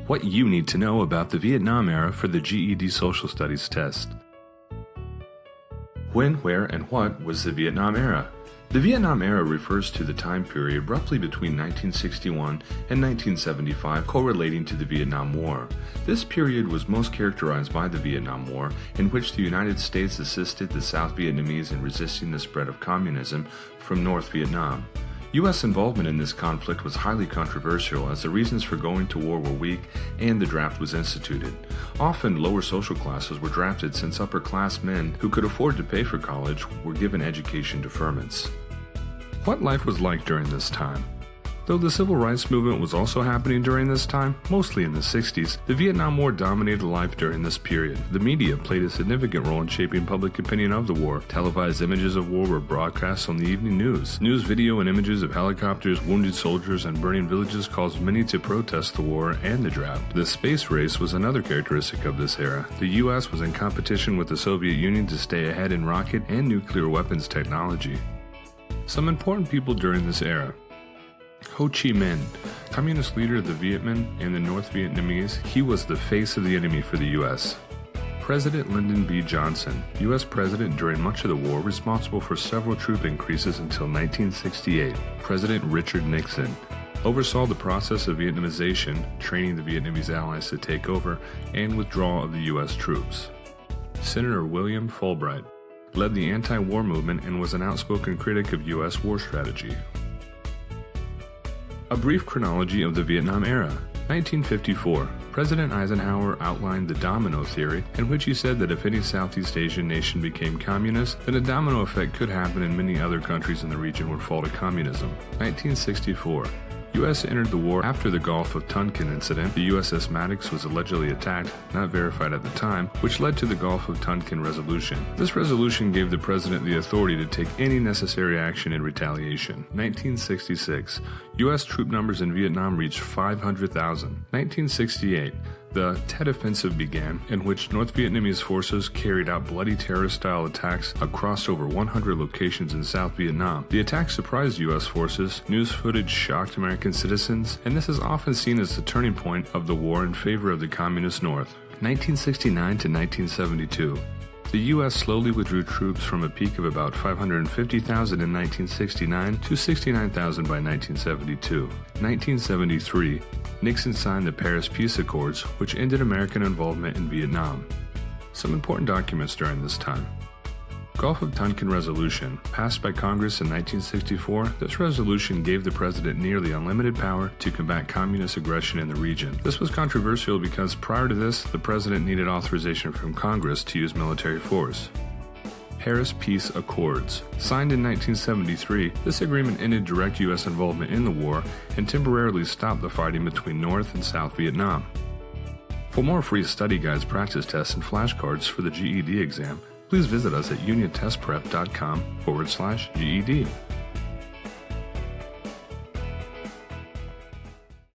What you need to know about the Vietnam era for the GED Social Studies test. When, where, and what was the Vietnam era? The Vietnam era refers to the time period roughly between 1961 and 1975 correlating to the Vietnam War. This period was most characterized by the Vietnam War, in which the United States assisted the South Vietnamese in resisting the spread of communism from North Vietnam. U.S. involvement in this conflict was highly controversial as the reasons for going to war were weak and the draft was instituted. Often lower social classes were drafted since upper class men who could afford to pay for college were given education deferments. What life was like during this time? Though the civil rights movement was also happening during this time, mostly in the 60s, the Vietnam War dominated life during this period. The media played a significant role in shaping public opinion of the war. Televised images of war were broadcast on the evening news. News video and images of helicopters, wounded soldiers, and burning villages caused many to protest the war and the draft. The space race was another characteristic of this era. The U.S. was in competition with the Soviet Union to stay ahead in rocket and nuclear weapons technology. Some important people during this era. Ho Chi Minh, communist leader of the Viet Minh and the North Vietnamese, he was the face of the enemy for the U.S. President Lyndon B. Johnson, U.S. president during much of the war, responsible for several troop increases until 1968. President Richard Nixon oversaw the process of Vietnamization, training the Vietnamese allies to take over and withdrawal of the U.S. troops. Senator William Fulbright led the anti-war movement and was an outspoken critic of U.S. war strategy. A brief chronology of the Vietnam era. 1954. President Eisenhower outlined the Domino Theory, in which he said that if any Southeast Asian nation became communist, then a domino effect could happen and many other countries in the region would fall to communism. 1964. U.S. entered the war after the Gulf of Tonkin incident. The USS Maddox was allegedly attacked, not verified at the time, which led to the Gulf of Tonkin resolution. This resolution gave the president the authority to take any necessary action in retaliation. 1966. U.S. troop numbers in Vietnam reached 500,000. 1968. The Tet Offensive began, in which North Vietnamese forces carried out bloody terrorist-style attacks across over 100 locations in South Vietnam. The attack surprised U.S. forces, news footage shocked American citizens, and this is often seen as the turning point of the war in favor of the Communist North. 1969 to 1972. The U.S. slowly withdrew troops from a peak of about 550,000 in 1969 to 69,000 by 1972. 1973. Nixon signed the Paris Peace Accords, which ended American involvement in Vietnam. Some important documents during this time. Gulf of Tonkin Resolution, passed by Congress in 1964, this resolution gave the president nearly unlimited power to combat communist aggression in the region. This was controversial because prior to this, the president needed authorization from Congress to use military force. Paris Peace Accords. Signed in 1973, this agreement ended direct U.S. involvement in the war and temporarily stopped the fighting between North and South Vietnam. For more free study guides, practice tests, and flashcards for the GED exam, please visit us at uniontestprep.com/GED.